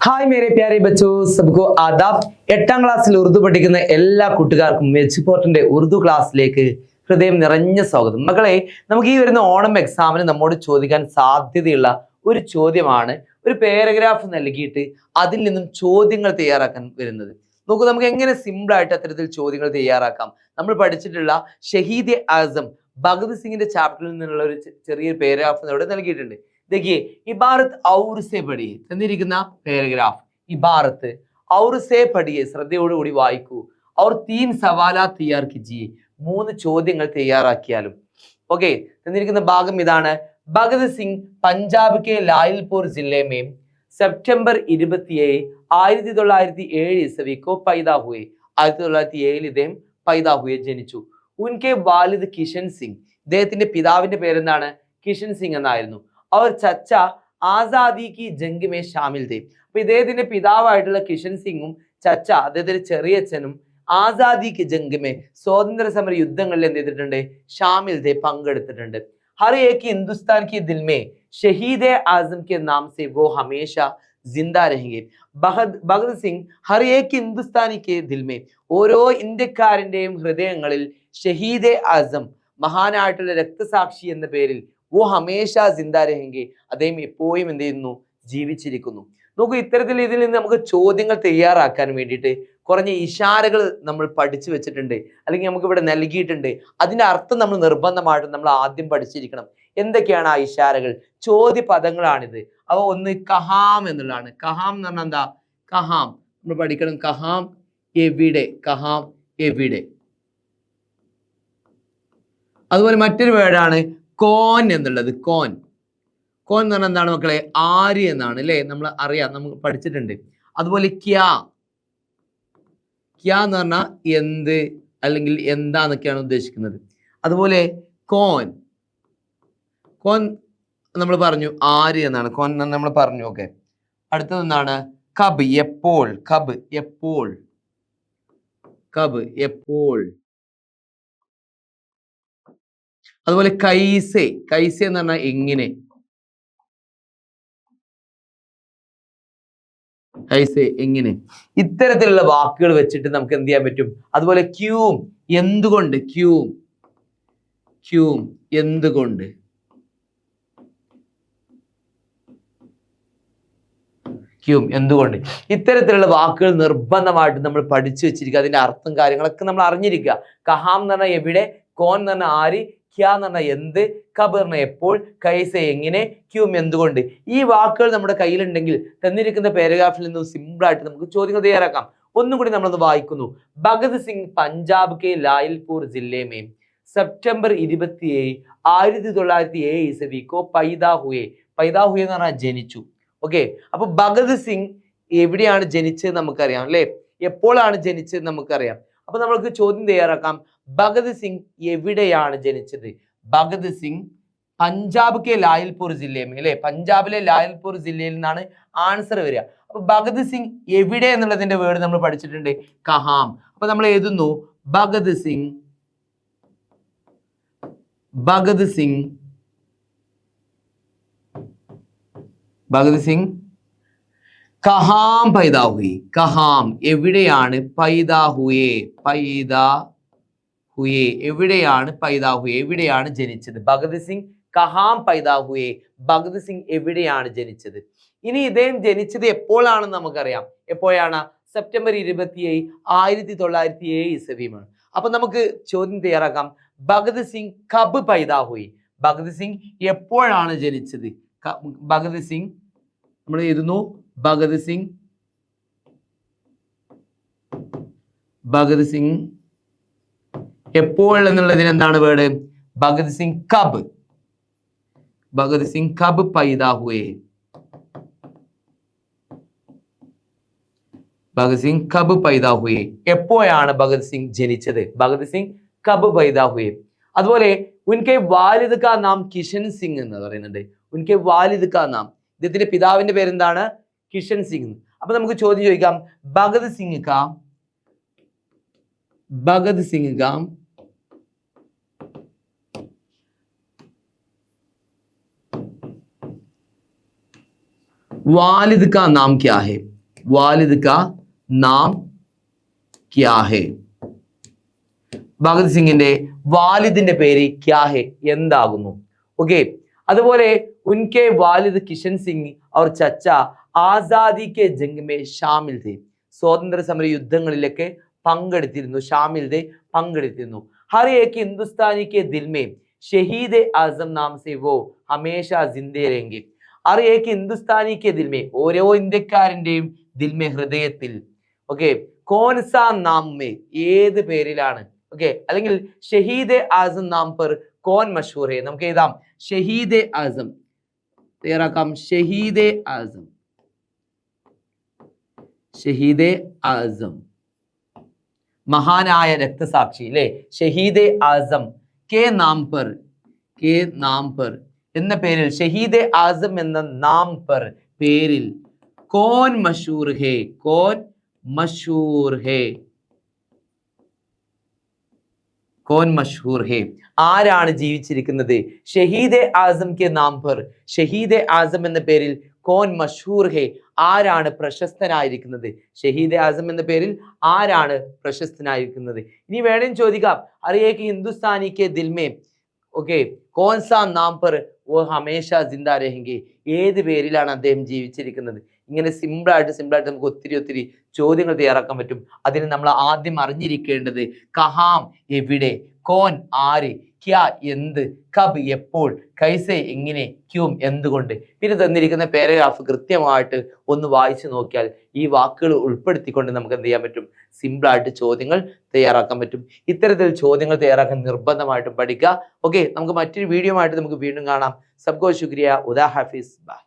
Hi മേരെ പ്യാരെ ബച്ചോ സബ്കോ ആദാബ്. 8ാം ക്ലാസ്സിൽ ഉറുദു പഠിക്കുന്ന എല്ലാ കൂട്ടുകാർക്കും എജ്പോർട്ടിന്റെ ഉറുദു ക്ലാസ്സിലേക്ക് ഹൃദയം നിറഞ്ഞ സ്വാഗതം. മക്കളെ, നമുക്ക് ഈ വരുന്ന ഓണം എക്സാമിന് നമ്മോട് ചോദിക്കാൻ സാധ്യതയുള്ള ഒരു ചോദ്യമാണ് ഒരു പാരഗ്രാഫ് നൽകിയിട്ട് അതിൽ നിന്നും ചോദ്യങ്ങൾ തയ്യാറാക്കാൻ വരുന്നത്. നോക്കൂ, നമുക്ക് എങ്ങനെ സിമ്പിൾ ആയിട്ട് അത്തരത്തിൽ ചോദ്യങ്ങൾ തയ്യാറാക്കാം. നമ്മൾ പഠിച്ചിട്ടുള്ള ഷഹീദ് ആസം ഭഗത് സിംഗിന്റെ ചാപ്റ്ററിൽ നിന്നുള്ള ഒരു ചെറിയൊരു പാരഗ്രാഫ് ഇവിടെ നൽകിയിട്ടുണ്ട്. देखिए, इबारत और से पढ़िए തന്നിരിക്കുന്ന പാരഗ്രാഫ് ഇബാറത്ത് और से पढ़िए ശ്രദ്ധയോടുകൂടി വായിക്കൂ. और 3 സവാലാത്ത് തയ്യാർ കീജിയെ 3 ചോദ്യങ്ങൾ തയ്യാറാക്കിയാലും. ഓക്കെ, തന്നിരിക്കുന്ന ഭാഗം ഇതാണ്. ഭഗത് സിംഗ് പഞ്ചാബ് കെ ലായിൽപൂർ ജില്ലേ में സെപ്റ്റംബർ 27 1907 ईस्वी को पैदा हुए. 1907 ഇദ്ദേഹം पैदा हुए ജനിച്ചു. ഉൻകെ വാലിദ് കിഷൻ സിംഗ്, ഇദ്ദേഹത്തിന്റെ പിതാവിന്റെ പേരെന്താണ്? കിഷൻ സിംഗ് എന്നായിരുന്നു. और ചച്ച ആസാദി കി ജംഗ് മേ ഷാമിൽ थे. അപ്പൊ ഇദ്ദേഹത്തിന്റെ പിതാവായിട്ടുള്ള കിഷൻ സിംഗും ചച്ച അദ്ദേഹത്തിന്റെ ചെറിയച്ഛനും ആസാദി കി ജംഗ് മേ സ്വാതന്ത്ര്യ സമര യുദ്ധങ്ങളിൽ എന്ത് ചെയ്തിട്ടുണ്ട്? ഷാമിൽ थे, പങ്കെടുത്തിട്ടുണ്ട്. हर एक हिंदुस्तान के दिल में शहीद आजम के नाम से वो हमेशा जिंदा रहेंगे. ഭഗത് സിംഗ് ഹർ ഏക് ഹിന്ദുസ്ഥാനി കെ ദിൽ മേ, ഓരോ ഇന്ത്യക്കാരന്റെയും ഹൃദയങ്ങളിൽ ഷഹീദ് ആസം മഹാനായിട്ടുള്ള രക്തസാക്ഷി എന്ന പേരിൽ വോ ഹമേഷ ജിന്ദാ രഹെങ്കെ, അദ്ദേഹം എപ്പോഴും എന്ത് ചെയ്യുന്നു? ജീവിച്ചിരിക്കുന്നു. നോക്കൂ, ഇത്തരത്തിൽ ഇതിൽ നിന്ന് നമുക്ക് ചോദ്യങ്ങൾ തയ്യാറാക്കാൻ വേണ്ടിയിട്ട് കുറഞ്ഞ ഇഷാരകൾ നമ്മൾ പഠിച്ചു വെച്ചിട്ടുണ്ട്, അല്ലെങ്കിൽ നമുക്ക് ഇവിടെ നൽകിയിട്ടുണ്ട്. അതിന്റെ അർത്ഥം നമ്മൾ നിർബന്ധമായിട്ടും നമ്മൾ ആദ്യം പഠിച്ചിരിക്കണം. എന്തൊക്കെയാണ് ആ ഇഷാരകൾ? ചോദ്യ പദങ്ങളാണിത്. അവ ഒന്ന് കഹാം എന്നുള്ളതാണ്. കഹാം എന്ന് പറഞ്ഞാൽ എന്താ? കഹാം നമ്മൾ പഠിക്കണം. കഹാം എവിടെ, കഹാം എവിടെ. അതുപോലെ മറ്റൊരു വേർഡാണ് കോൻ എന്നുള്ളത്. കോൻ, കോൻ എന്ന് പറഞ്ഞാൽ എന്താണ് മക്കളെ? ആര് എന്നാണ്, അല്ലേ? നമ്മൾ അറിയാം, നമുക്ക് പഠിച്ചിട്ടുണ്ട്. അതുപോലെ ക്യാ, ക്യാ എന്ന് പറഞ്ഞാൽ എന്ത് അല്ലെങ്കിൽ എന്താന്നൊക്കെയാണ് ഉദ്ദേശിക്കുന്നത്. അതുപോലെ കോൻ, കോൻ നമ്മൾ പറഞ്ഞു ആര് എന്നാണ്. കോൻ നമ്മൾ പറഞ്ഞു. ഓക്കെ, അടുത്തത് എന്താണ്? കബ്, എപ്പോൾ. കബ് എപ്പോൾ, കബ് എപ്പോൾ. അതുപോലെ കൈസെ, കൈസെ എന്ന് പറഞ്ഞാൽ എങ്ങനെ. കൈസെ എങ്ങനെ. ഇത്തരത്തിലുള്ള വാക്കുകൾ വെച്ചിട്ട് നമുക്ക് എന്ത് ചെയ്യാൻ പറ്റും? അതുപോലെ ക്യൂം, എന്തുകൊണ്ട്. ക്യൂം, ക്യൂം എന്തുകൊണ്ട്. ക്യൂം എന്തുകൊണ്ട്. ഇത്തരത്തിലുള്ള വാക്കുകൾ നിർബന്ധമായിട്ട് നമ്മൾ പഠിച്ചു വെച്ചിരിക്കുക. അതിന്റെ അർത്ഥം കാര്യങ്ങളൊക്കെ നമ്മൾ അറിഞ്ഞിരിക്കുക. കഹാം എന്ന് പറഞ്ഞാൽ എവിടെ, കോൻ എന്ന് പറഞ്ഞാൽ ആര്, ക്യാ എന്ന് പറഞ്ഞാൽ എന്ത്, കബ് എന്ന് എപ്പോൾ, കൈസെ എങ്ങനെ, ക്യൂം എന്തുകൊണ്ട്. ഈ വാക്കുകൾ നമ്മുടെ കയ്യിലുണ്ടെങ്കിൽ തന്നിരിക്കുന്ന പാരഗ്രാഫിൽ നിന്നും സിമ്പിൾ ആയിട്ട് നമുക്ക് ചോദ്യങ്ങൾ തയ്യാറാക്കാം. ഒന്നും കൂടി നമ്മളത് വായിക്കുന്നു. ഭഗത് സിംഗ് പഞ്ചാബ് കെ ലായിൽപൂർ ജില്ലേ में സെപ്റ്റംബർ 27 1907 ईस्वी को पैदा हुए. पैदा हुए എന്ന് പറഞ്ഞാൽ ജനിച്ചു. ഓക്കെ, അപ്പൊ ഭഗത് സിംഗ് എവിടെയാണ് ജനിച്ചത് നമുക്കറിയാം, അല്ലെ? എപ്പോഴാണ് ജനിച്ചത് നമുക്കറിയാം. അപ്പൊ നമ്മൾക്ക് ചോദ്യം തയ്യാറാക്കാം. ഭഗത് സിംഗ് എവിടെയാണ് ജനിച്ചത്? ഭഗത് സിംഗ് പഞ്ചാബ് കെ ലായിൽപൂർ ജില്ലയിൽ, അല്ലെ? പഞ്ചാബിലെ ലായിൽപൂർ ജില്ലയിൽ നിന്നാണ് ആൻസർ വരിക. അപ്പൊ ഭഗത് സിംഗ് എവിടെ എന്നുള്ളതിന്റെ വേർഡ് നമ്മൾ പഠിച്ചിട്ടുണ്ട്, കഹാം. അപ്പൊ നമ്മൾ എഴുതുന്നു ഭഗത് സിംഗ്, ഭഗത് സിംഗ്, ഭഗത് സിംഗ് കഹാം പൈദാ ഹുയി. കഹാം എവിടെയാണ്, പൈദാ ഹുയേ, പൈദാ ഹുയേ എവിടെയാണ്, പൈദാ ഹുയേ എവിടെയാണ് ജനിച്ചത്. ഭഗത് സിംഗ് കഹാം പൈദാ ഹുയേ, ഭഗത് സിംഗ് എവിടെയാണ് ജനിച്ചത്. ഇനി ഇദ്ദേഹം ജനിച്ചത് എപ്പോഴാണെന്ന് നമുക്കറിയാം. എപ്പോഴാണ്? സെപ്റ്റംബർ 27 1907 ईस्वीമാണ്. അപ്പൊ നമുക്ക് ചോദ്യം തയ്യാറാക്കാം. ഭഗത് സിംഗ് കബ് പൈദാ ഹുയി, ഭഗത് സിംഗ് എപ്പോഴാണ് ജനിച്ചത്. ഭഗത് സിംഗ് നമ്മൾ എഴുതുന്നു ഭഗത് സിംഗ്, ഭഗത് സിംഗ് എപ്പോൾ എന്നുള്ളതിന് എന്താണ് വേർഡ്? ഭഗത് സിംഗ് കബ്, ഭഗത് സിംഗ് കബ് പൈദാ ഹുയേ, ഭഗത് സിംഗ് കബ് പൈദാ ഹുയേ. എപ്പോഴാണ് ഭഗത് സിംഗ് ജനിച്ചത്? ഭഗത് സിംഗ് കബ് പൈദാ ഹുയേ. അതുപോലെ ഉൻകെ വാലിദ് കാ നാം കിഷൻ സിംഗ് എന്ന് പറയുന്നുണ്ട്. ഉൻകെ വാലിദ് കാ നാം, ഇദ്ദേഹത്തിന്റെ പിതാവിന്റെ പേരെന്താണ്? കിഷൻ സിംഗ്. അപ്പൊ നമുക്ക് ചോദ്യം ചോദിക്കാം. ഭഗത് സിംഗ് കാ, ഭഗത് സിംഗ് കാ वालिद का नाम क्या है? വാലിദ് കാ നാം ക്യാ ഹെ. ഭഗത് സിംഗിന്റെ വാലിദിന്റെ പേര് ക്യാ ഹെ, എന്താകുന്നു? ഓക്കെ. അതുപോലെ ഉൻകെ വാലിദ് കിഷൻ സിംഗ് और ചച്ച Azadi K Jung may Shamil थे. സ്വാതന്ത്ര്യ സമര യുദ്ധങ്ങളിലൊക്കെ പങ്കെടുത്തിരുന്നു. ഷാമിൽ थे പങ്കെടുത്തിരുന്നു. ഹർ ഏക് ഹിന്ദുസ്ഥാനി കെ ദിൽ മേ ഷഹീദ് ആസം നാം സെ വോ ഹമേഷ ജിന്ദേ രംഗെ. ഹർ ഏക് ഹിന്ദുസ്ഥാനി കെ ദിൽ മേ, ഓരോ ഇന്ത്യക്കാരന്റെയും ദിൽ മേ, ഹൃദയത്തിൽ. ഓക്കെ. കോൻ സാ നാം മേ, ഏത് പേരിലാണ്? ഓക്കെ. അല്ലെങ്കിൽ ഷഹീദ് ആസം നാം പർ കോൻ മഷൂർ ഹെ. നമുക്ക് എഴുതാം ഷഹീദ് ആസം, തയ്യാറാക്കാം. ഷഹീദ് ആസം, ഷഹീദ് ആസം, മഹാനായ രക്തസാക്ഷി അല്ലെ. ഷഹീദ് ആസം കെ നാം പർ, കെ നാം പർ എന്ന പേരിൽ, ഷഹീദ് ആസം എന്ന നാം പർ പേരിൽ, കോൻ മഷൂർ ഹെ, കോൻ മഷൂർ ഹെ, കോൻ മഷൂർ ഹെ, ആരാണ് ജീവിച്ചിരിക്കുന്നത്? ഷഹീദ് ആസം കെ നാം പർ, ഷഹീദ് ആസം എന്ന പേരിൽ, കോൻ മഷൂർ ഹെ, ആരാണ് പ്രശസ്തനായിരിക്കുന്നത്? ഷഹീദ് ആസം എന്ന പേരിൽ ആരാണ് പ്രശസ്തനായിരിക്കുന്നത്? ഇനി വേണം ചോദിക്കാം, അറിയേക്ക് ഹിന്ദുസ്ഥാനി കെ ദിൽ മേ, ഓക്കെ, കോൻ സാ നാം പർ വോ ഹമേഷ ജിന്ദാ രഹെംഗെ, ഏത് പേരിലാണ് അദ്ദേഹം ജീവിച്ചിരിക്കുന്നത്? ഇങ്ങനെ സിമ്പിളായിട്ട് നമുക്ക് ഒത്തിരി ചോദ്യങ്ങൾ തയ്യാറാക്കാൻ പറ്റും. അതിന് നമ്മൾ ആദ്യം അറിഞ്ഞിരിക്കേണ്ടത് കഹാം എവിടെ, കോൻ ആര്, ക്യാ എന്ത്, കബ് എപ്പോൾ, കൈസെ എങ്ങനെ, ക്യൂം എന്തുകൊണ്ട്. പിന്നെ തന്നിരിക്കുന്ന പാരഗ്രാഫ് കൃത്യമായിട്ട് ഒന്ന് വായിച്ചു നോക്കിയാൽ ഈ വാക്കുകൾ ഉൾപ്പെടുത്തിക്കൊണ്ട് നമുക്ക് എന്ത് ചെയ്യാൻ പറ്റും? സിമ്പിളായിട്ട് ചോദ്യങ്ങൾ തയ്യാറാക്കാൻ പറ്റും. ഇത്തരത്തിൽ ചോദ്യങ്ങൾ തയ്യാറാക്കാൻ നിർബന്ധമായിട്ടും പഠിക്കുക. ഓക്കെ, നമുക്ക് മറ്റൊരു വീഡിയോ ആയിട്ട് നമുക്ക് വീണ്ടും കാണാം. സബ്കോ ശുക്രിയ. ഉദാ ഹാഫിസ്. ബൈ.